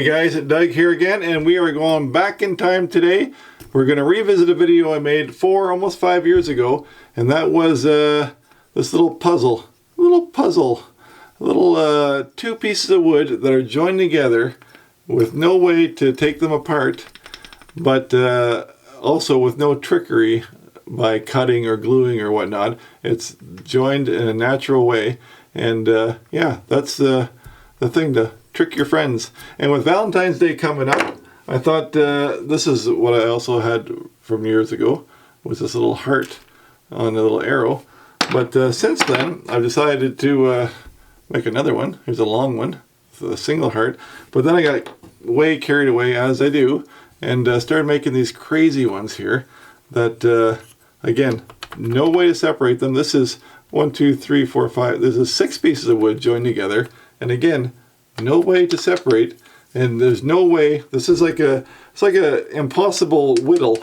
Hey guys, Doug here again, and we are going back in time today. We're going to revisit a video I made almost 5 years ago, and that was this little two pieces of wood that are joined together with no way to take them apart, but also with no trickery by cutting or gluing or whatnot. It's joined in a natural way, and yeah, that's the thing to trick your friends. And with Valentine's Day coming up, I thought this is what I also had from years ago, was this little heart on a little arrow. But since then, I've decided to make another one. Here's a long one, a single heart. But then I got way carried away, as I do, and started making these crazy ones here that, again, no way to separate them. This is 1, 2, 3, 4, 5. This is 6 pieces of wood joined together. And again, no way to separate, and there's no way. It's like a impossible whittle,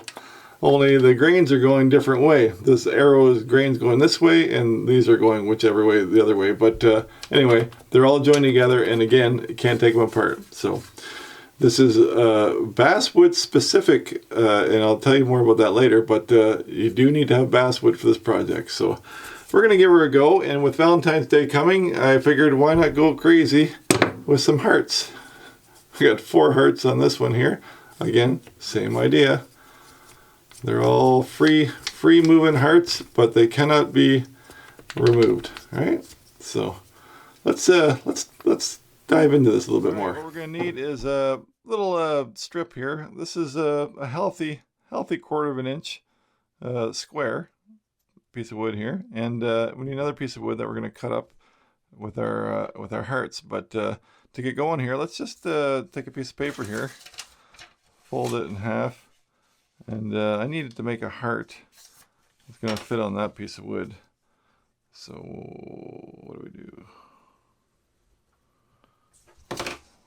only the grains are going different way. This arrow's grains going this way, and these are going whichever way, the other way. But anyway, they're all joined together, and again, you can't take them apart. So this is basswood specific, and I'll tell you more about that later. But you do need to have basswood for this project. So we're gonna give her a go, and with Valentine's Day coming, I figured why not go crazy with some hearts. We got 4 hearts on this one here. Again, same idea. They're all free moving hearts, but they cannot be removed. All right, so let's dive into this a little bit more. What we're gonna need is a little strip here. This is a healthy 1/4 of an inch square piece of wood here, and we need another piece of wood that we're going to cut up with our hearts. But to get going here, let's just take a piece of paper here, fold it in half, and I needed to make a heart. It's going to fit on that piece of wood. So what do we do?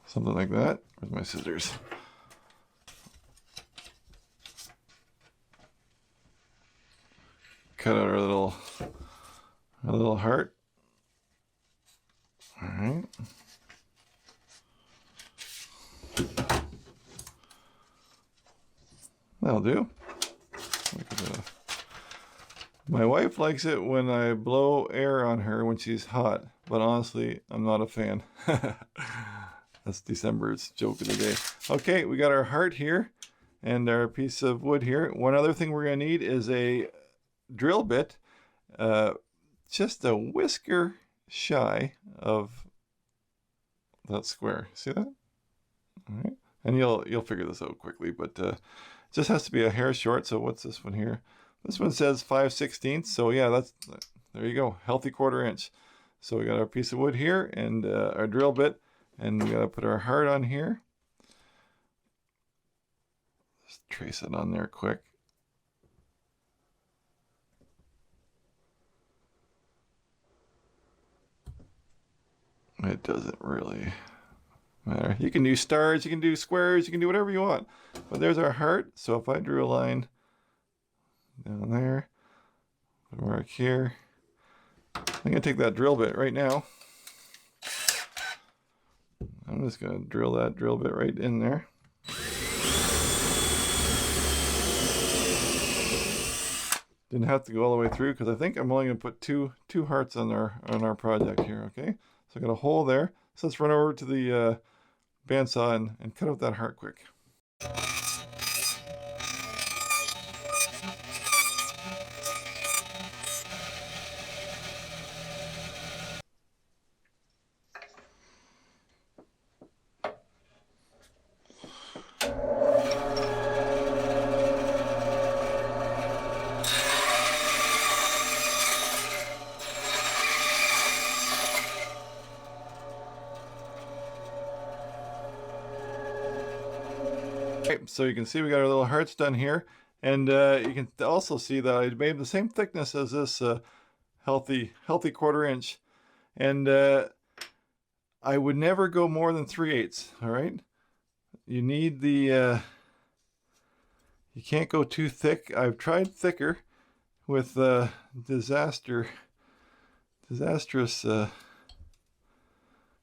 Something like that. Where's my scissors? Cut out our little heart. All right. That'll do. My wife likes it when I blow air on her when she's hot, but honestly, I'm not a fan. That's December's joke of the day. Okay, we got our heart here and our piece of wood here. One other thing we're going to need is a drill bit, just a whisker shy of that square. See that? All right, and you'll figure this out quickly, but it just has to be a hair short. So what's this one here? This one says 5/16. So yeah, there you go, healthy 1/4 inch. So we got our piece of wood here and our drill bit, and we gotta put our heart on here. Just trace it on there quick. It doesn't really matter. You can do stars, you can do squares, you can do whatever you want. But there's our heart. So if I drew a line down there, mark here, I'm going to take that drill bit right now. I'm just going to drill that drill bit right in there. Didn't have to go all the way through because I think I'm only going to put two hearts on our project here. Okay. So I got a hole there. So let's run over to the bandsaw and cut out that heart quick. So you can see we got our little hearts done here, and you can also see that I made the same thickness as this healthy 1/4 inch, and I would never go more than 3/8. All right, you need the you can't go too thick. I've tried thicker with disastrous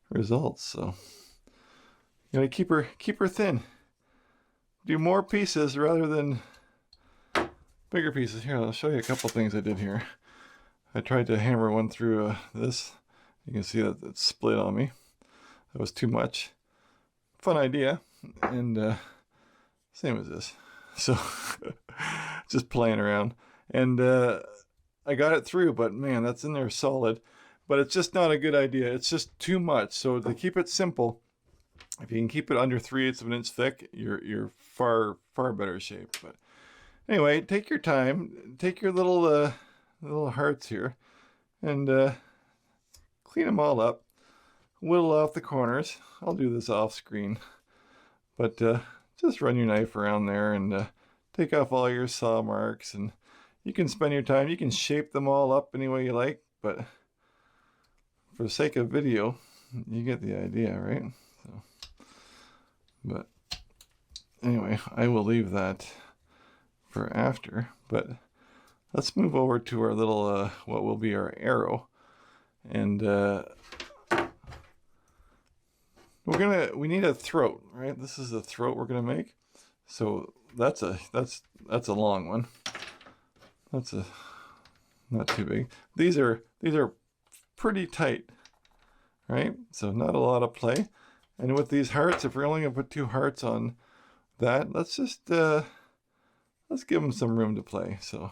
results. So You gotta keep her thin. Do more pieces rather than bigger pieces. Here, I'll show you a couple things I did here. I tried to hammer one through this. You can see that it's split on me. That was too much. Fun idea, and same as this. So just playing around, and I got it through, but man, that's in there solid. But it's just not a good idea. It's just too much. So to keep it simple, if you can keep it under 3/8 of an inch thick, you're far better shape. But anyway, take your time, take your little hearts here, and clean them all up. Whittle off the corners. I'll do this off screen, but just run your knife around there and take off all your saw marks, and you can spend your time. You can shape them all up any way you like, but for the sake of video, you get the idea, right? So, but anyway, I will leave that for after, but let's move over to our little what will be our arrow, and we need a throat, right? This is the throat we're gonna make. So that's a long one. That's not too big. These are pretty tight, right? So not a lot of play. And with these hearts, if we're only gonna put 2 hearts on that, let's just let's give them some room to play. So,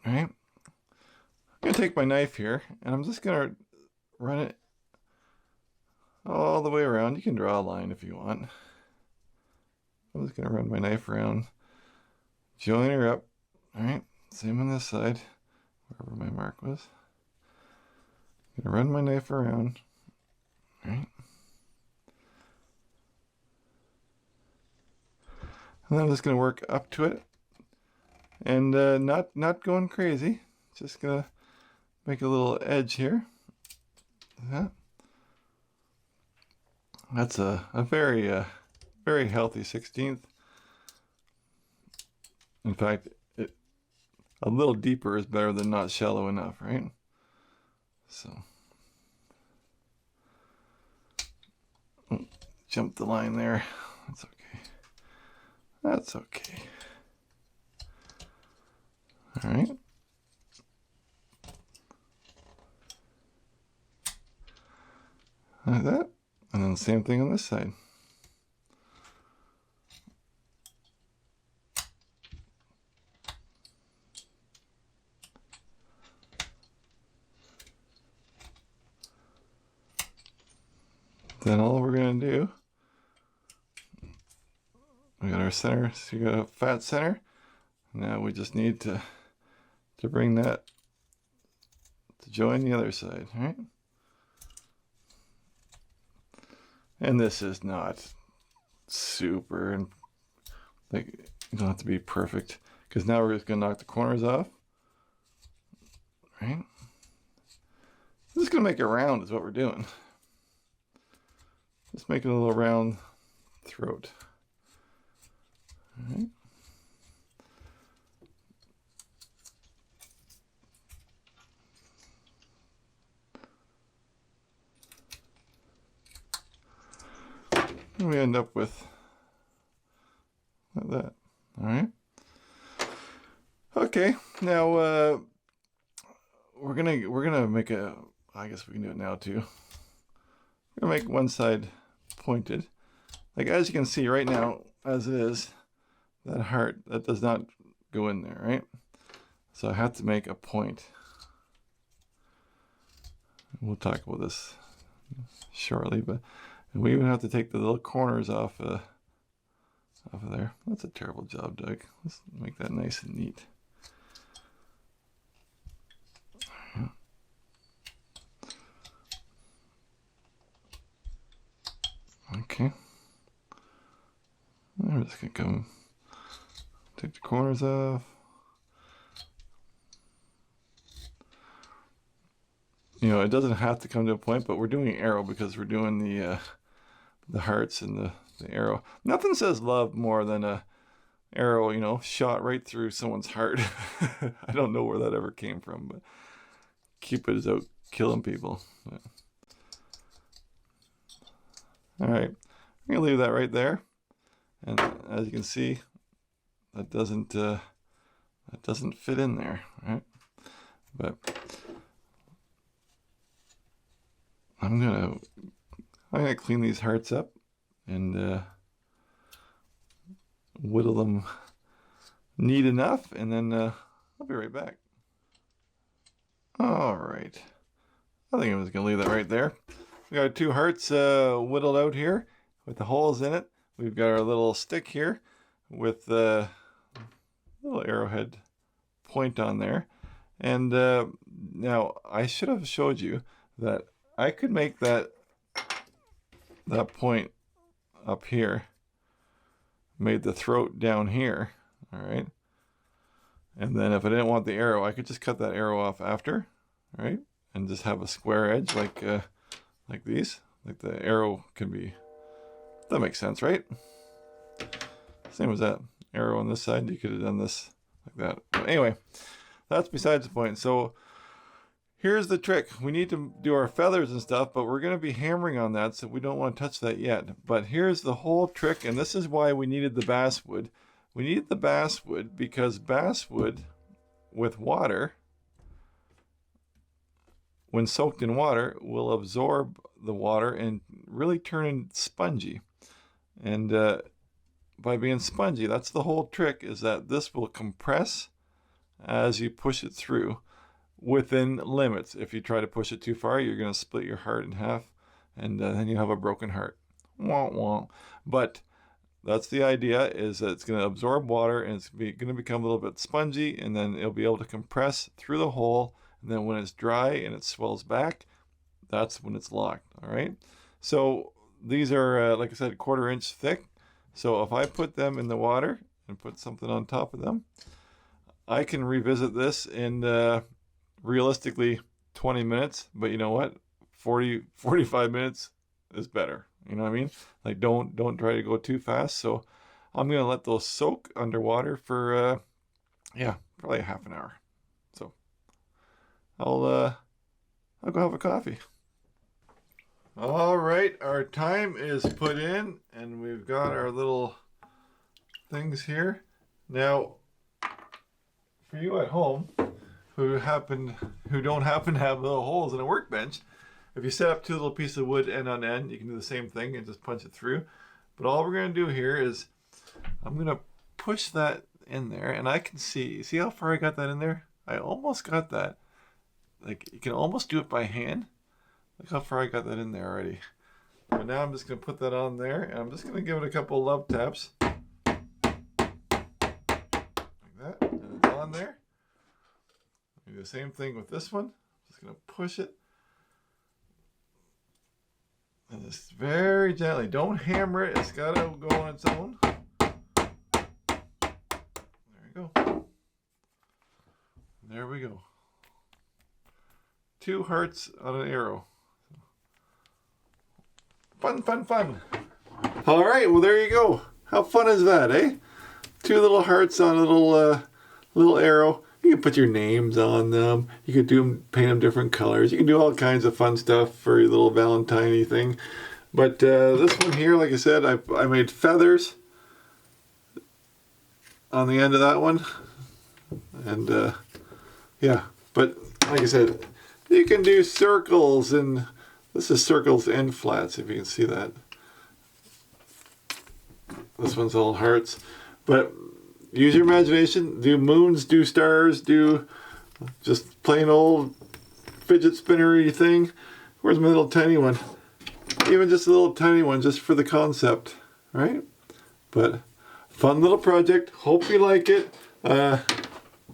right? I'm gonna take my knife here, and I'm just gonna run it all the way around. You can draw a line if you want. I'm just going to run my knife around, join her up. All right, same on this side, wherever my mark was. I'm going to run my knife around. All right. And then I'm just going to work up to it, and not going crazy. Just going to make a little edge here. Like that. That's a very healthy 16th. In fact, a little deeper is better than not shallow enough, right? So, jump the line there. That's okay. That's okay. All right. Like that. And then the same thing on this side. Then all we're going to do, we got our center, so you got a fat center. Now we just need to bring that to join the other side, right? And this is not super, and like, you don't have to be perfect, because now we're just going to knock the corners off, right? Just going to make it round is what we're doing. Just making a little round throat. All right. And we end up with like that. All right. Okay. Now we're gonna make a. I guess we can do it now too. We're gonna make one side pointed. Like, as you can see right now, as it is, that heart, that does not go in there, right? So I have to make a point. We'll talk about this shortly, but we even have to take the little corners off of there. That's a terrible job, Doug. Let's make that nice and neat. Okay. I'm just gonna come take the corners off. You know, it doesn't have to come to a point, but we're doing an arrow because we're doing the hearts and the arrow. Nothing says love more than a arrow, you know, shot right through someone's heart. I don't know where that ever came from, but Cupid is out killing people. But All right, I'm gonna leave that right there. And as you can see, that doesn't fit in there, right? But I'm gonna clean these hearts up and whittle them neat enough, and then I'll be right back. All right, I think I'm just gonna leave that right there. We got 2 hearts whittled out here with the holes in it. We've got our little stick here with the little arrowhead point on there. And now I should have showed you that I could make that point up here, made the throat down here, all right? And then if I didn't want the arrow, I could just cut that arrow off after, right? And just have a square edge like these. Like the arrow can be, that makes sense, right? Same as that arrow on this side, you could have done this like that. But anyway, that's besides the point. So here's the trick. We need to do our feathers and stuff, but we're going to be hammering on that, so we don't want to touch that yet. But here's the whole trick, and this is why we needed the basswood. We needed the basswood because basswood with water, when soaked in water, will absorb the water and really turn it spongy. And by being spongy, that's the whole trick, is that this will compress as you push it through within limits. If you try to push it too far, you're going to split your heart in half, and then you have a broken heart. Wah, wah. But that's the idea, is that it's going to absorb water and it's going to become a little bit spongy, and then it'll be able to compress through the hole. And then when it's dry and it swells back, that's when it's locked. All right. So these are, like I said, 1/4 inch thick. So if I put them in the water and put something on top of them, I can revisit this in realistically 20 minutes. But you know what? 45 minutes is better. You know what I mean? Like don't try to go too fast. So I'm going to let those soak underwater for, probably a half an hour. So I'll go have a coffee. All right, our time is put in, and we've got our little things here. Now, for you at home who don't happen to have little holes in a workbench, if you set up 2 little pieces of wood end on end, you can do the same thing and just punch it through. But all we're going to do here is I'm going to push that in there, and I can see how far I got that in there? I almost got that. Like, you can almost do it by hand. Look how far I got that in there already. But now I'm just going to put that on there, and I'm just going to give it a couple of love taps. Like that, and it's on there. Do the same thing with this one. Just going to push it. And just very gently. Don't hammer it. It's got to go on its own. There you go. There we go. 2 hearts on an arrow. Fun, fun, fun. All right, well, there you go. How fun is that, eh? 2 little hearts on a little arrow. You can put your names on them. You could paint them different colors. You can do all kinds of fun stuff for your little Valentine-y thing. But this one here, like I said, I made feathers on the end of that one. And yeah, but like I said, you can do circles, and this is circles and flats, if you can see that. This one's all hearts. But use your imagination. Do moons, do stars, do just plain old fidget spinnery thing. Where's my little tiny one? Even just a little tiny one, just for the concept, right? But fun little project. Hope you like it. I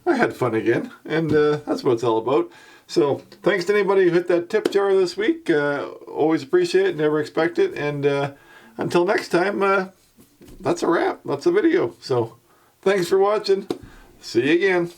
had fun again, and that's what it's all about. So thanks to anybody who hit that tip jar this week. Always appreciate it, never expect it. And until next time, that's a wrap. That's a video. So thanks for watching. See you again.